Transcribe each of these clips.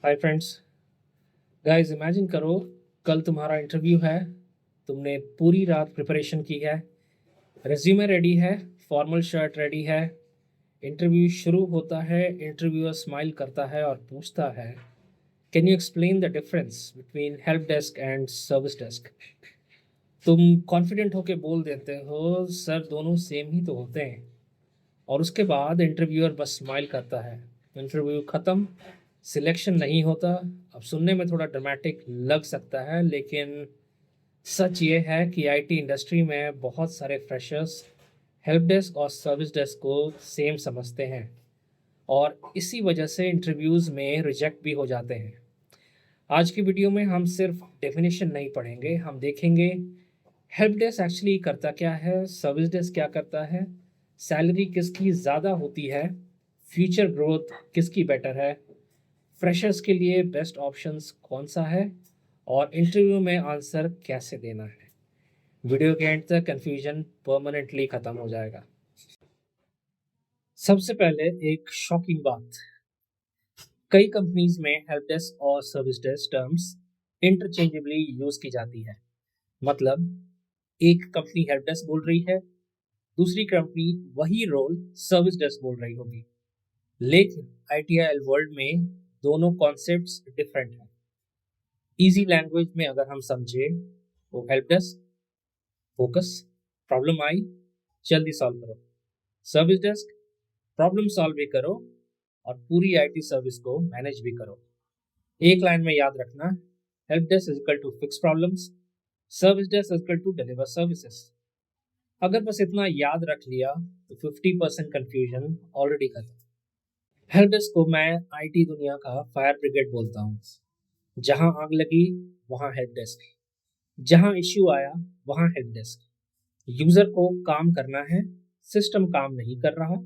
Hi friends. Guys imagine करो, कल तुम्हारा इंटरव्यू है। तुमने पूरी रात प्रिपरेशन की है, रिज्यूमे रेडी है, फॉर्मल शर्ट रेडी है। इंटरव्यू शुरू होता है, इंटरव्यूअर स्माइल करता है और पूछता है, can you explain the difference between help desk and service desk. तुम कॉन्फिडेंट होके बोल देते हो, सर दोनों सेम ही तो होते हैं। और उसके बाद इंटरव्यूअर बस स्माइल करता है। इंटरव्यू ख़त्म, सिलेक्शन नहीं होता। अब सुनने में थोड़ा ड्रामेटिक लग सकता है, लेकिन सच ये है कि आईटी इंडस्ट्री में बहुत सारे फ्रेशर्स हेल्प डेस्क और सर्विस डेस्क को सेम समझते हैं, और इसी वजह से इंटरव्यूज़ में रिजेक्ट भी हो जाते हैं। आज की वीडियो में हम सिर्फ डेफिनेशन नहीं पढ़ेंगे, हम देखेंगे हेल्प डेस्क एक्चुअली करता क्या है, सर्विस डेस्क क्या करता है, सैलरी किसकी ज़्यादा होती है, फ्यूचर ग्रोथ किसकी बेटर है, फ्रेशर्स के लिए बेस्ट ऑप्शंस कौन सा है, और इंटरव्यू में आंसर कैसे देना है। वीडियो के एंड तक कन्फ्यूजन परमानेंटली ख़त्म हो जाएगा। सबसे पहले एक शॉकिंग बात, कई कंपनीज में हेल्प डेस्क और service desk terms interchangeably use की जाती है। मतलब एक कंपनी हेल्प डेस्क बोल रही है, दूसरी कंपनी वही रोल सर्विस डेस्क बोल रही होगी, लेकिन आईटीआई वर्ल्ड में दोनों कॉन्सेप्ट्स डिफरेंट हैं। इजी लैंग्वेज में अगर हम समझे तो हेल्प डेस्क फोकस, प्रॉब्लम आई जल्दी सॉल्व करो। सर्विस डेस्क प्रॉब्लम सॉल्व भी करो और पूरी आईटी सर्विस को मैनेज भी करो। एक लाइन में याद रखना, help desk is equal to fix problems, service desk is equal to deliver services. अगर बस इतना याद रख लिया तो 50% कंफ्यूजन ऑलरेडी खत्म। हेल्प डेस्क को मैं आईटी दुनिया का फायर ब्रिगेड बोलता हूँ। जहां आग लगी वहां हेल्प डेस्क, जहां इश्यू आया वहां हेल्प डेस्क। यूजर को काम करना है, सिस्टम काम नहीं कर रहा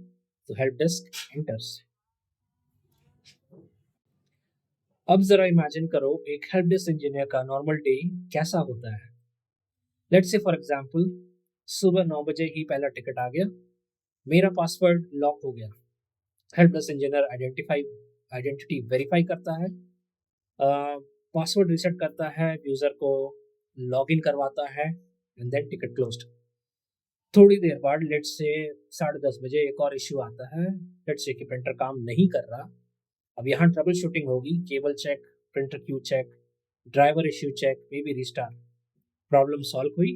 तो हेल्प डेस्क एंटर्स। अब जरा इमेजिन करो एक हेल्प डेस्क इंजीनियर का नॉर्मल डे कैसा होता है। लेट्स से फॉर एग्जांपल, सुबह 9 बजे ही पहला टिकट आ गया, मेरा पासवर्ड लॉक हो गया। Help desk engineer identity verify करता है, पासवर्ड रीसेट करता है, यूजर को लॉगिन करवाता है, एंड देन टिकट क्लोज्ड। थोड़ी देर बाद लेट्स से 10:30 बजे एक और इश्यू आता है। लेट्स से कि प्रिंटर काम नहीं कर रहा। अब यहाँ ट्रबल शूटिंग होगी, cable check, printer queue check, driver issue check, maybe restart. Problem solve हुई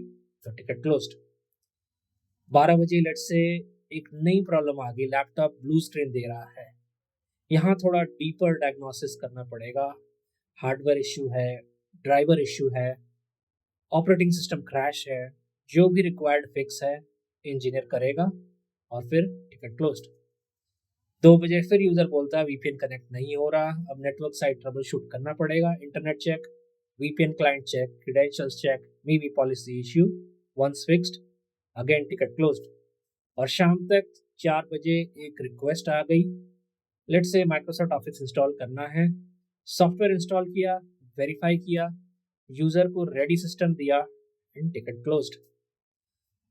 तो टिकट क्लोज्ड। 12 बजे लेट्स से एक नई प्रॉब्लम आ गई, लैपटॉप ब्लू स्क्रीन दे रहा है। यहाँ थोड़ा डीपर डायग्नोसिस करना पड़ेगा। हार्डवेयर इश्यू है, ड्राइवर इश्यू है, ऑपरेटिंग सिस्टम क्रैश है, जो भी रिक्वायर्ड फिक्स है इंजीनियर करेगा और फिर टिकट क्लोज्ड। 2 बजे फिर यूजर बोलता है वीपीएन कनेक्ट नहीं हो रहा। अब नेटवर्क साइड ट्रबल शूट करना पड़ेगा, internet check, VPN client check, credentials check, maybe policy issue. Once fixed, again ticket closed. और शाम तक 4 बजे एक रिक्वेस्ट आ गई, let's say Microsoft office install करना है। सॉफ्टवेयर इंस्टॉल किया, वेरीफाई किया, यूजर को रेडी सिस्टम दिया, एंड टिकट क्लोज्ड।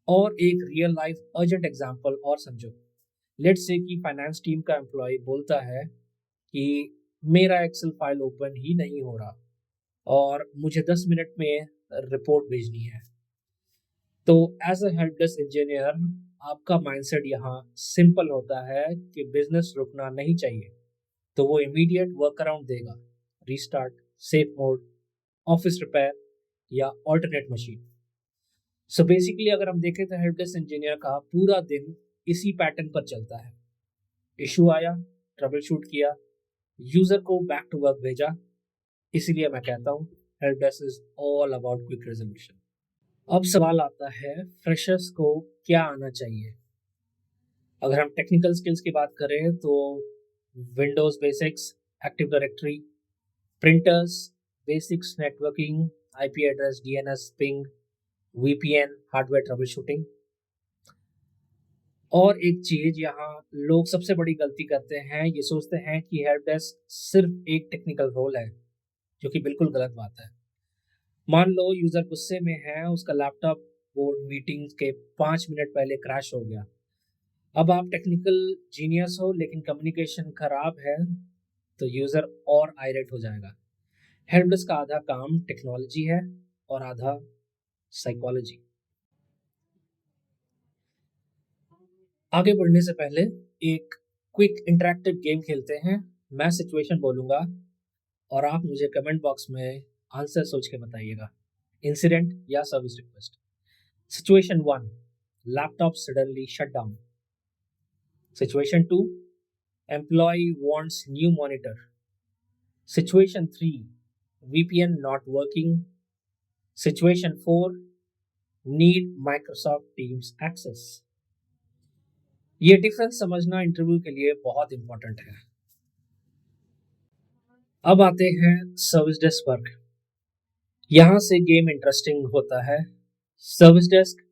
और एक रियल लाइफ अर्जेंट एग्जांपल और समझो। लेट्स से कि फाइनेंस टीम का एम्प्लॉय बोलता है कि मेरा एक्सेल फाइल ओपन ही नहीं हो रहा और मुझे 10 मिनट में रिपोर्ट भेजनी है। तो as a help desk engineer आपका माइंडसेट यहाँ सिंपल होता है कि बिजनेस रुकना नहीं चाहिए, तो वो इमीडिएट वर्क अराउंड देगा, restart, safe mode, office repair या ऑल्टरनेट मशीन। सो बेसिकली अगर हम देखें तो हेल्प डेस्क इंजीनियर का पूरा दिन इसी पैटर्न पर चलता है। इशू आया, ट्रबल शूट किया, यूजर को बैक टू वर्क भेजा। इसीलिए मैं कहता हूँ help desk is all about quick resolution. अब सवाल आता है, फ्रेशर्स को क्या आना चाहिए। अगर हम टेक्निकल स्किल्स की बात करें तो Windows basics, active directory, printers, basics networking, IP address, DNS, ping, VPN, hardware trouble shooting. और एक चीज यहाँ लोग सबसे बड़ी गलती करते हैं, ये सोचते हैं कि हेल्प डेस्क सिर्फ एक टेक्निकल रोल है, जो कि बिल्कुल गलत बात है। मान लो यूजर गुस्से में है, उसका लैपटॉप बोर्ड मीटिंग के 5 मिनट पहले क्रैश हो गया। अब आप टेक्निकल जीनियस हो लेकिन कम्युनिकेशन खराब है, तो यूजर और आयरेट हो जाएगा। हेल्प डेस्क का आधा काम टेक्नोलॉजी है और आधा साइकोलॉजी। आगे बढ़ने से पहले एक क्विक इंटरेक्टिव गेम खेलते हैं। मैं सिचुएशन बोलूंगा और आप मुझे कमेंट बॉक्स में आंसर सोच के बताइएगा, इंसिडेंट या service request. Situation 1, laptop suddenly shut down. Situation 2, employ wants new monitor. Situation 3, VPN not working. Situation 4, need Microsoft Teams access. ये डिफरेंस समझना इंटरव्यू के लिए बहुत इंपॉर्टेंट है। अब आते हैं सर्विस डेस्क वर्क। यहां से गेम इंटरेस्टिंग होता है। सर्विस डेस्क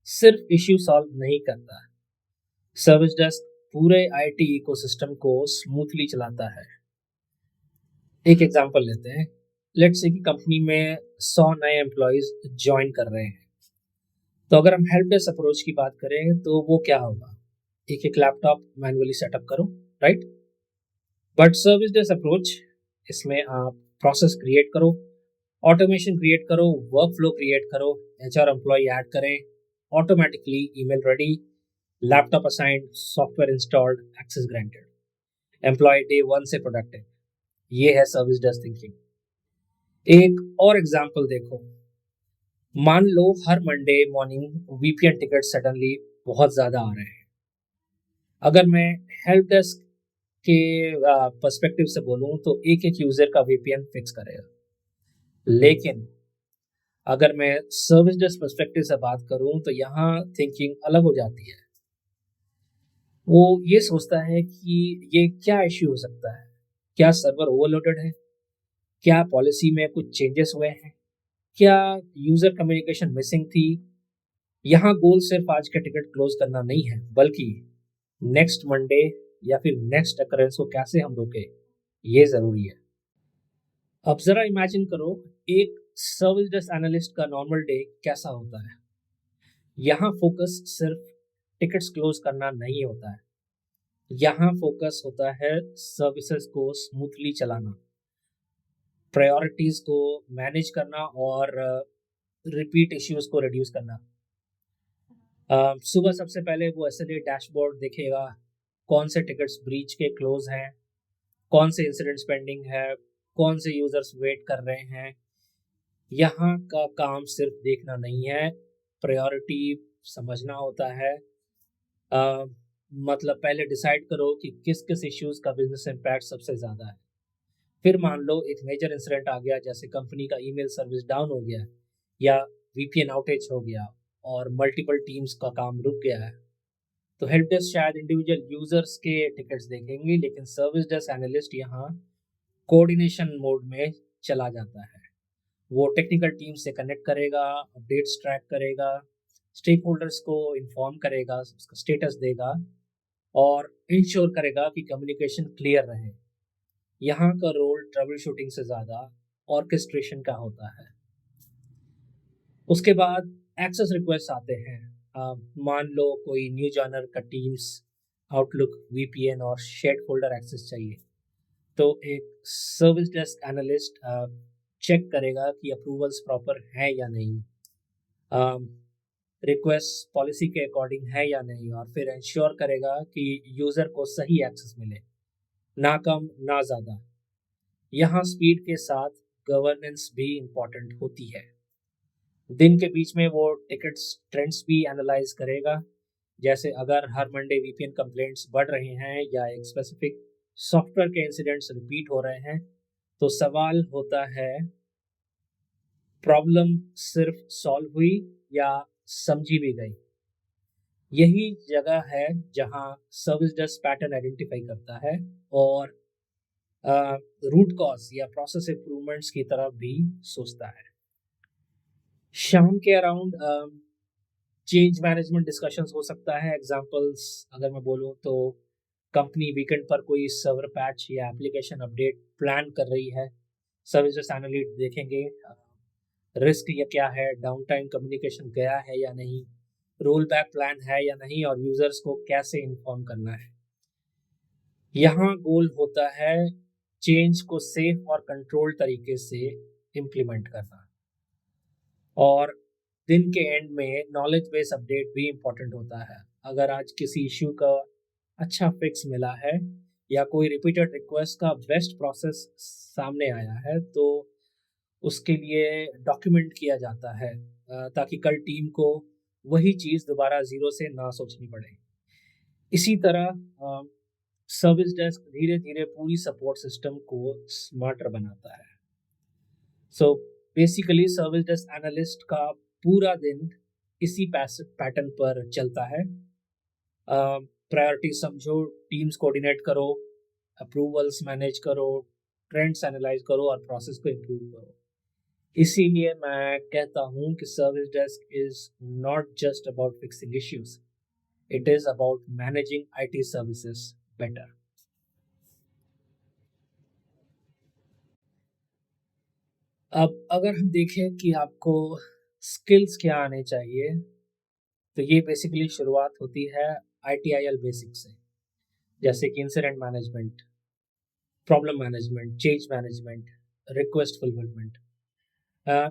सिर्फ इश्यू सॉल्व नहीं करता, सर्विस डेस्क पूरे आईटी इकोसिस्टम को स्मूथली चलाता है। एक एग्जांपल लेते हैं। लेट्स से कि कंपनी में 100 नए एम्प्लॉयज ज्वाइन कर रहे हैं। तो अगर हम हेल्प डेस्क अप्रोच की बात करें तो वो क्या होगा, एक एक लैपटॉप मैनुअली सेटअप करो, right. But service desk approach, इसमें आप प्रोसेस क्रिएट करो, ऑटोमेशन क्रिएट करो, वर्क फ्लो क्रिएट करो, HR एम्प्लॉय ऐड करें, automatically email ready, laptop assigned, software installed, access granted, employ day 1 से प्रोडक्टिव। ये है सर्विस डेस्क थिंकिंग। एक और एग्जांपल देखो। मान लो हर Monday morning VPN ticket suddenly बहुत ज़्यादा आ रहे हैं। अगर मैं हेल्प डेस्क के पर्सपेक्टिव से बोलूं तो एक एक यूज़र का VPN फिक्स करेगा। लेकिन अगर मैं सर्विस डेस्क पर्सपेक्टिव से बात करूं तो यहाँ थिंकिंग अलग हो जाती है। वो ये सोचता है कि ये क्या इश्यू हो सकता है, क्या सर्वर ओवरलोडेड है, क्या पॉलिसी में कुछ चेंजेस हुए हैं, क्या यूज़र कम्युनिकेशन मिसिंग थी। यहाँ गोल सिर्फ आज का टिकट क्लोज करना नहीं है, बल्कि नेक्स्ट मंडे या फिर नेक्स्ट अकरेंस को कैसे हम रोके, ये ज़रूरी है। अब ज़रा इमेजिन करो एक सर्विस डेस्क एनालिस्ट का नॉर्मल डे कैसा होता है। यहाँ फोकस सिर्फ टिकट्स क्लोज करना नहीं होता है, यहाँ फोकस होता है सर्विसेज को स्मूथली चलाना, प्रायोरिटीज को मैनेज करना और रिपीट इश्यूज को रिड्यूस करना। सुबह सबसे पहले वो SLA डैशबोर्ड देखेगा, कौन से टिकट्स ब्रीच के क्लोज हैं, कौन से इंसिडेंट्स पेंडिंग है, कौन से यूजर्स वेट कर रहे हैं। यहाँ का काम सिर्फ देखना नहीं है, प्रायोरिटी समझना होता है। मतलब पहले डिसाइड करो कि किस किस इश्यूज का बिजनेस इम्पैक्ट सबसे ज़्यादा है। फिर मान लो एक मेजर इंसिडेंट आ गया, जैसे कंपनी का ईमेल सर्विस डाउन हो गया या VPN आउटेज हो गया और मल्टीपल टीम्स का काम रुक गया है, तो हेल्प डेस्क शायद इंडिविजुअल यूजर्स के टिकट्स देखेंगे, लेकिन सर्विस डेस्क एनालिस्ट यहाँ कोऑर्डिनेशन मोड में चला जाता है। वो टेक्निकल टीम से कनेक्ट करेगा, अपडेट्स ट्रैक करेगा, स्टेक होल्डर्स को इन्फॉर्म करेगा, उसका स्टेटस देगा और इंश्योर करेगा कि कम्युनिकेशन क्लियर रहे। यहाँ का रोल ट्रबल शूटिंग से ज़्यादा ऑर्केस्ट्रेशन का होता है। उसके बाद एक्सेस रिक्वेस्ट आते हैं। मान लो कोई न्यू जॉइनर का टीम्स, आउटलुक, VPN और शेयर्ड फोल्डर एक्सेस चाहिए, तो एक सर्विस डेस्क एनालिस्ट चेक करेगा कि अप्रूवल्स प्रॉपर हैं या नहीं, रिक्वेस्ट पॉलिसी के अकॉर्डिंग है या नहीं, और फिर इंश्योर करेगा कि यूज़र को सही एक्सेस मिले, ना कम ना ज़्यादा। यहाँ स्पीड के साथ गवर्नेंस भी इम्पॉर्टेंट होती है। दिन के बीच में वो टिकट्स ट्रेंड्स भी एनालाइज करेगा, जैसे अगर हर मंडे VPN कंप्लेंट्स बढ़ रहे हैं या एक स्पेसिफिक सॉफ्टवेयर के इंसिडेंट्स रिपीट हो रहे हैं, तो सवाल होता है प्रॉब्लम सिर्फ सॉल्व हुई या समझी भी गई। यही जगह है जहां सर्विस डेस्क पैटर्न आइडेंटिफाई करता है और रूट कॉज या प्रोसेस इंप्रूवमेंट्स की तरफ भी सोचता है। शाम के अराउंड चेंज मैनेजमेंट डिस्कशंस हो सकता है। एग्जांपल्स अगर मैं बोलूँ तो कंपनी वीकेंड पर कोई सर्वर पैच या एप्लीकेशन अपडेट प्लान कर रही है, सर्विस एनालिस्ट देखेंगे रिस्क ये क्या है, डाउन टाइम कम्युनिकेशन गया है या नहीं, रोल बैक प्लान है या नहीं, और यूजर्स को कैसे इन्फॉर्म करना है। यहाँ गोल होता है चेंज को सेफ और कंट्रोल तरीके से इम्प्लीमेंट करना। और दिन के एंड में नॉलेज बेस अपडेट भी इम्पोर्टेंट होता है। अगर आज किसी इश्यू का अच्छा फिक्स मिला है या कोई रिपीटेड रिक्वेस्ट का बेस्ट प्रोसेस सामने आया है, तो उसके लिए डॉक्यूमेंट किया जाता है, ताकि कल टीम को वही चीज़ दोबारा ज़ीरो से ना सोचनी पड़े। इसी तरह सर्विस डेस्क धीरे धीरे पूरी सपोर्ट सिस्टम को स्मार्टर बनाता है। So basically service desk analyst का पूरा दिन इसी पैटर्न पर चलता है। प्रायोरिटी समझो, टीम्स कोऑर्डिनेट करो, अप्रूवल्स मैनेज करो, ट्रेंड्स एनालाइज करो और प्रोसेस को इम्प्रूव करो। इसीलिए मैं कहता हूँ कि service desk is not just about fixing issues, it is about managing IT services better. अब अगर हम देखें कि आपको स्किल्स क्या आने चाहिए, तो ये बेसिकली शुरुआत होती है ITIL बेसिक से, जैसे कि incident management, problem management, change management, request fulfilment.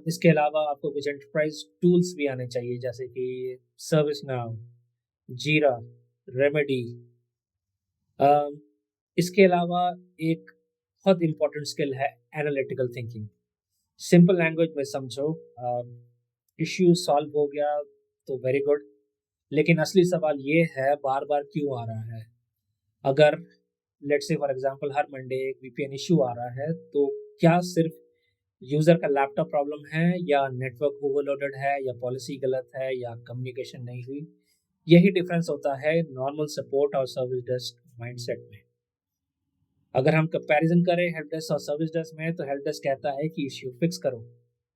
इसके अलावा आपको कुछ एंटरप्राइज टूल्स भी आने चाहिए, जैसे कि सर्विस नाउ, जीरा, रेमेडी। इसके अलावा एक बहुत इम्पोर्टेंट स्किल है एनालिटिकल थिंकिंग। सिंपल लैंग्वेज में समझो, इश्यू सॉल्व हो गया तो वेरी गुड, लेकिन असली सवाल ये है बार बार क्यों आ रहा है। अगर let's say for example her Monday एक VPN इशू आ रहा है, तो क्या सिर्फ यूज़र का लैपटॉप प्रॉब्लम है, या नेटवर्क ओवरलोडेड है, या पॉलिसी गलत है, या कम्युनिकेशन नहीं हुई? यही डिफरेंस होता है नॉर्मल सपोर्ट और सर्विस डेस्क माइंडसेट में। अगर हम कंपैरिजन करें हेल्प डेस्क और सर्विस डेस्क में, तो हेल्प डेस्क कहता है कि इश्यू फिक्स करो,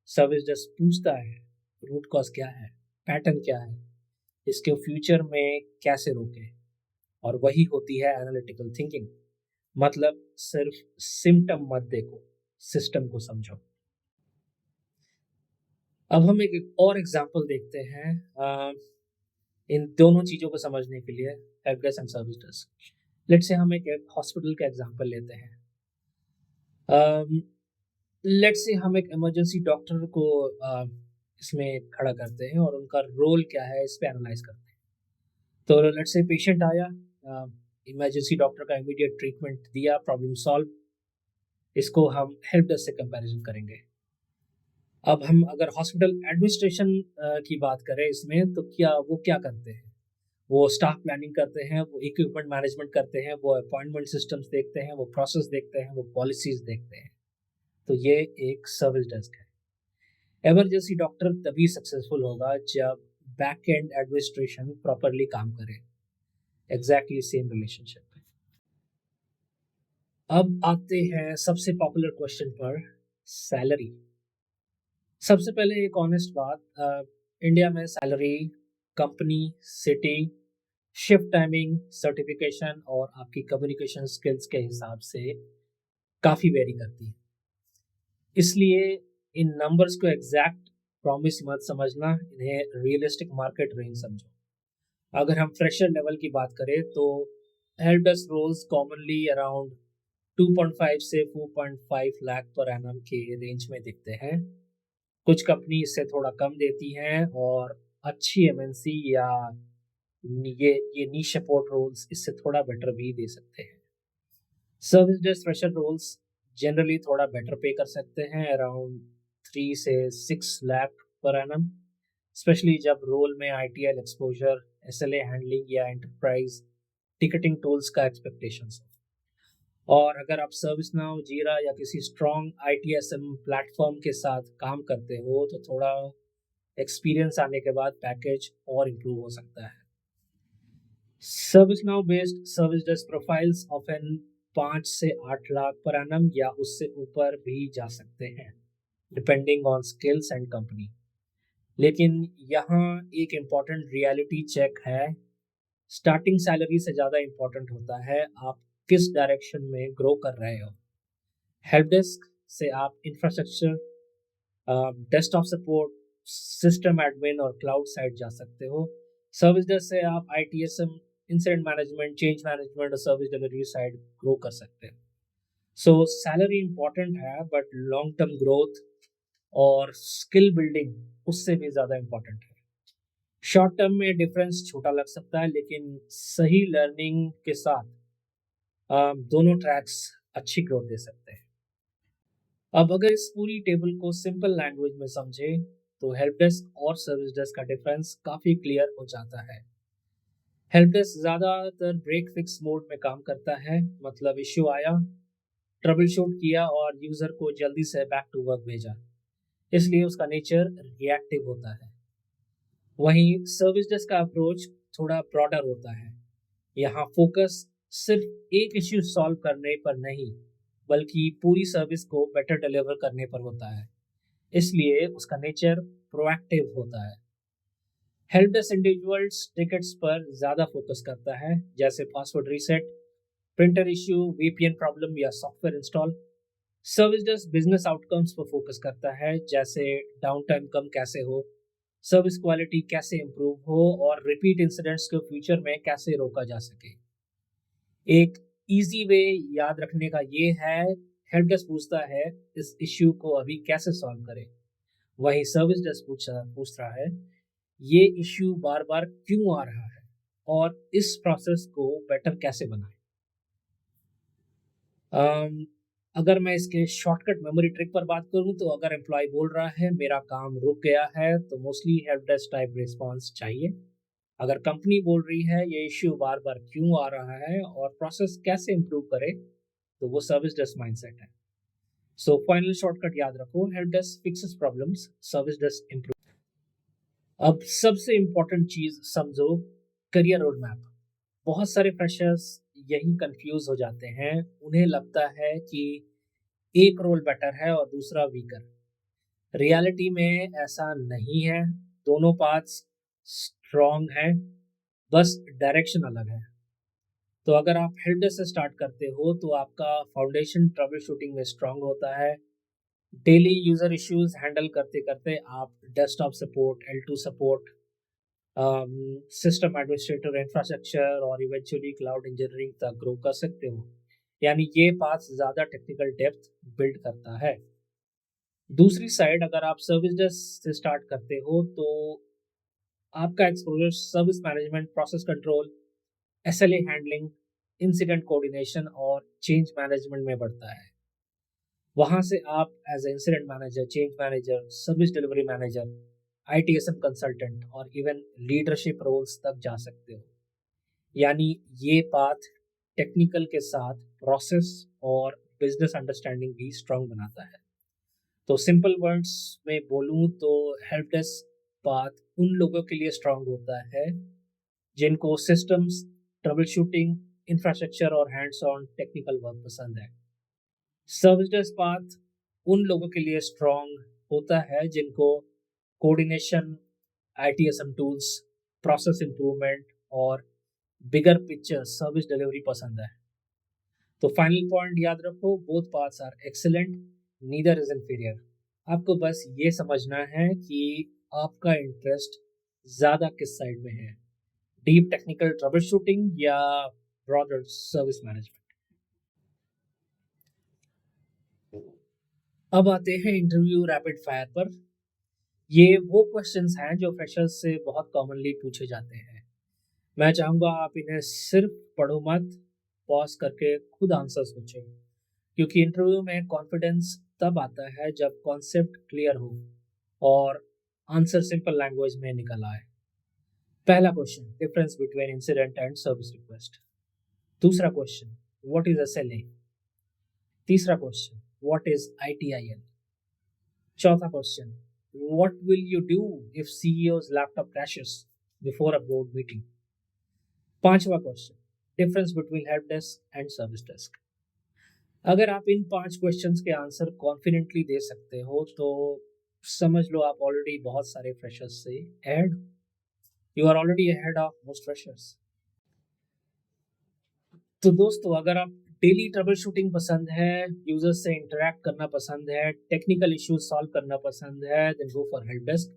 सर्विस डेस्क पूछता है रूट कॉज क्या है, पैटर्न क्या है, इसके फ्यूचर में कैसे रोके। और वही होती है एनालिटिकल थिंकिंग, मतलब सिर्फ सिम्टम मत देखो, सिस्टम को समझो। अब हम एक और एग्जांपल देखते हैं इन दोनों चीज़ों को समझने के लिए, help desk and service desk. Let's say हम एक हॉस्पिटल का एग्जांपल लेते हैं। लेट्स से हम एक इमरजेंसी डॉक्टर को इसमें खड़ा करते हैं और उनका रोल क्या है इस पे एनालाइज करते हैं। तो लेट्स से पेशेंट आया, इमरजेंसी डॉक्टर का इमीडिएट ट्रीटमेंट दिया, प्रॉब्लम सॉल्व। इसको हम हेल्प डेस्क से कंपैरिजन करेंगे। अब हम अगर हॉस्पिटल एडमिनिस्ट्रेशन की बात करें इसमें, तो क्या करते हैं? वो स्टाफ प्लानिंग करते हैं, वो इक्विपमेंट मैनेजमेंट करते हैं, वो अपॉइंटमेंट सिस्टम्स देखते हैं, वो प्रोसेस देखते हैं, वो पॉलिसीज देखते हैं। तो ये एक सर्विस डेस्क है। इमरजेंसी डॉक्टर तभी सक्सेसफुल होगा जब बैक एंड एडमिनिस्ट्रेशन प्रॉपरली काम करे। एग्जैक्टली सेम रिलेशनशिप है। अब आते हैं सबसे पॉपुलर क्वेश्चन पर, सैलरी। सबसे पहले एक ऑनेस्ट बात, इंडिया में salary company, city, shift timing, certification और आपकी कम्युनिकेशन स्किल्स के हिसाब से काफ़ी वेरी करती है। इसलिए इन नंबर्स को एग्जैक्ट प्रॉमिस मत समझना, इन्हें रियलिस्टिक मार्केट रेंज समझो। अगर हम फ्रेशर लेवल की बात करें, तो help desk roles commonly around 2.5 से 4.5 लाख पर एनम के रेंज में दिखते हैं। कुछ कंपनी इससे थोड़ा कम देती हैं, और अच्छी MNC या ये नीश सपोर्ट रोल्स इससे थोड़ा बेटर भी दे सकते हैं। Service desk fresher roles generally थोड़ा बेटर पे कर सकते हैं, अराउंड 3 से 6 लाख पर एनम, स्पेशली जब रोल में ITIL एक्सपोजर, SLA हैंडलिंग या एंटरप्राइज टिकटिंग टूल्स का एक्सपेक्टेशंस हो। और अगर आप सर्विस नाउ, जीरा या किसी स्ट्रॉन्ग ITSM प्लेटफॉर्म के साथ काम करते हो, तो थोड़ा एक्सपीरियंस आने के बाद पैकेज और इम्प्रूव हो सकता है। Service now based service desk profiles often 5 से 8 लाख पर एनम या उससे ऊपर भी जा सकते हैं, depending on skills and company. लेकिन यहाँ एक इम्पॉर्टेंट रियलिटी चेक है, स्टार्टिंग सैलरी से ज़्यादा इम्पॉर्टेंट होता है आप किस डायरेक्शन में ग्रो कर रहे हो। हेल्प डेस्क से आप infrastructure, desktop support, system admin और क्लाउड साइड जा सकते हो। सर्विस डेस्क से आप ITSM, incident management, change management और सर्विस डिलीवरी साइड ग्रो कर सकते हैं। सो सैलरी इंपॉर्टेंट है बट लॉन्ग टर्म ग्रोथ और स्किल बिल्डिंग उससे भी ज़्यादा इंपॉर्टेंट है। शॉर्ट टर्म में डिफरेंस छोटा लग सकता है लेकिन सही लर्निंग के साथ दोनों ट्रैक्स अच्छी ग्रोथ दे सकते हैं। अब अगर इस पूरी टेबल को सिंपल लैंग्वेज में समझे तो हेल्प डेस्क और सर्विस डेस्क का डिफरेंस काफ़ी क्लियर हो जाता है। हेल्प डेस्क ज़्यादातर ब्रेक फिक्स मोड में काम करता है, मतलब इश्यू आया, ट्रबल शूट किया और यूज़र को जल्दी से बैक टू वर्क भेजा, इसलिए उसका नेचर रिएक्टिव होता है। वहीं सर्विस डेस्क का अप्रोच थोड़ा ब्रॉडर होता है। यहाँ फोकस सिर्फ एक इश्यू सॉल्व करने पर नहीं बल्कि पूरी सर्विस को बेटर डिलीवर करने पर होता है, इसलिए उसका नेचर प्रोएक्टिव होता है। हेल्प डेस्क इंडिविजुअल्स टिकट्स पर ज़्यादा फोकस करता है, जैसे password reset, printer issue, VPN problem या software install. Service desk business outcomes पर फोकस करता है, जैसे डाउन टाइम कम कैसे हो, सर्विस क्वालिटी कैसे इंप्रूव हो और रिपीट इंसिडेंट्स को फ्यूचर में कैसे रोका जा सके। एक इजी वे याद रखने का ये है, हेल्प डेस्क पूछता है इस इश्यू को अभी कैसे सॉल्व करें, वही सर्विस डेस्क पूछ रहा है ये इश्यू बार बार क्यों आ रहा है और इस प्रोसेस को बेटर कैसे बनाएं। अगर मैं इसके शॉर्टकट मेमोरी ट्रिक पर बात करूं तो अगर एम्प्लॉय बोल रहा है मेरा काम रुक गया है तो mostly help desk type response चाहिए। अगर कंपनी बोल रही है ये इश्यू बार बार क्यों आ रहा है और प्रोसेस कैसे इंप्रूव करे तो वो सर्विस डेस्क माइंडसेट है। सो फाइनल शॉर्टकट याद रखो, help desk fixes problems, service desk improve. अब सबसे इंपॉर्टेंट चीज समझो, करियर रोड मैप। बहुत सारे फ्रेशर्स यही कंफ्यूज हो जाते हैं, उन्हें लगता है कि एक रोल बेटर है और दूसरा वीकर। रियलिटी में ऐसा नहीं है, दोनों पाथ्स स्ट्रॉन्ग हैं, बस डायरेक्शन अलग है। तो अगर आप हेल्प डेस्क से स्टार्ट करते हो तो आपका फाउंडेशन ट्रबल शूटिंग में स्ट्रांग होता है। डेली यूजर इश्यूज हैंडल करते करते आप desktop support, L2 support, system administrator, infrastructure और इवेंचुअली क्लाउड इंजीनियरिंग तक ग्रो कर सकते हो। यानी ये पाथ ज़्यादा टेक्निकल डेप्थ बिल्ड करता है। दूसरी साइड अगर आप सर्विस डेस्क से स्टार्ट करते हो तो आपका exposure service management, process control, SLA handling, incident coordination और चेंज मैनेजमेंट में बढ़ता है। वहाँ से आप as a incident manager, change manager, service delivery manager, ITSM consultant और इवन लीडरशिप रोल्स तक जा सकते हो। यानी ये पाथ टेक्निकल के साथ प्रोसेस और बिजनेस अंडरस्टैंडिंग भी स्ट्रांग बनाता है। तो सिंपल वर्ड्स में बोलूँ तो हेल्प डेस्क पाथ उन लोगों के लिए स्ट्रांग होता है जिनको सिस्टम्स, ट्रबल शूटिंग, इंफ्रास्ट्रक्चर और हैंड्स ऑन टेक्निकल वर्क पसंद है। सर्विस डेस्क पाथ उन लोगों के लिए स्ट्रांग होता है जिनको coordination, ITSM tools, process improvement और बिगर पिक्चर सर्विस डिलीवरी पसंद है। तो फाइनल पॉइंट याद रखो, both paths are excellent, neither is inferior. आपको बस ये समझना है कि आपका इंटरेस्ट ज़्यादा किस साइड में है, डीप टेक्निकल ट्रबल शूटिंग या ब्रॉडर सर्विस मैनेजमेंट। अब आते हैं इंटरव्यू रैपिड फायर पर। ये वो क्वेश्चंस हैं जो फ्रेशर्स से बहुत कॉमनली पूछे जाते हैं। मैं चाहूँगा आप इन्हें सिर्फ पढ़ो मत, पॉज करके खुद आंसर सोचें, क्योंकि इंटरव्यू में कॉन्फिडेंस तब आता है जब कॉन्सेप्ट क्लियर हो और आंसर सिंपल लैंग्वेज में निकल आए। पहला question, difference between incident and service request. दूसरा क्वेश्चन, व्हाट इज SLA। तीसरा क्वेश्चन, व्हाट इज ITIL। चौथा question, what will you do if CEO's laptop crashes before a board meeting. पांचवा question, difference between help desk and service desk. अगर आप इन 5 questions के answer confidently दे सकते हो तो समझ लो आप ऑलरेडी बहुत सारे फ्रेशर्स से ahead, you are already ahead of most freshers. तो दोस्तों अगर आप डेली ट्रबल शूटिंग पसंद है, यूजर से इंटरेक्ट करना पसंद है, टेक्निकल इश्यूज सॉल्व करना पसंद है, then go for help desk.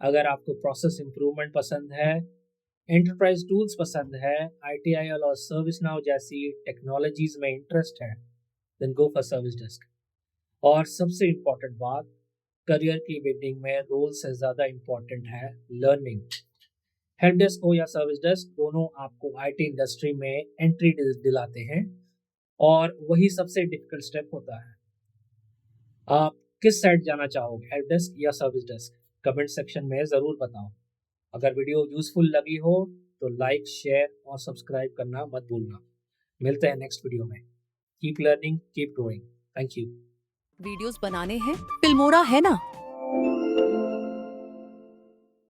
अगर आपको प्रोसेस इंप्रूवमेंट पसंद है, एंटरप्राइज टूल्स पसंद है, ITIL और सर्विस नाउ जैसी टेक्नोलॉजीज में इंटरेस्ट है, then go for service desk. और सबसे इम्पोर्टेंट बात, करियर की बिल्डिंग में रोल से ज़्यादा इम्पोर्टेंट है लर्निंग। हेल्प डेस्क हो या सर्विस डेस्क, दोनों आपको आईटी इंडस्ट्री में एंट्री दिलाते हैं और वही सबसे डिफिकल्ट स्टेप होता है। आप किस साइड जाना चाहोगे, हेल्प डेस्क या सर्विस डेस्क? कमेंट सेक्शन में ज़रूर बताओ। अगर वीडियो यूजफुल लगी हो तो लाइक, शेयर और सब्सक्राइब करना मत भूलना। मिलते हैं नेक्स्ट वीडियो में। Keep learning, keep growing. Thank you. Videos बनाने हैं, फिल्मोरा है ना।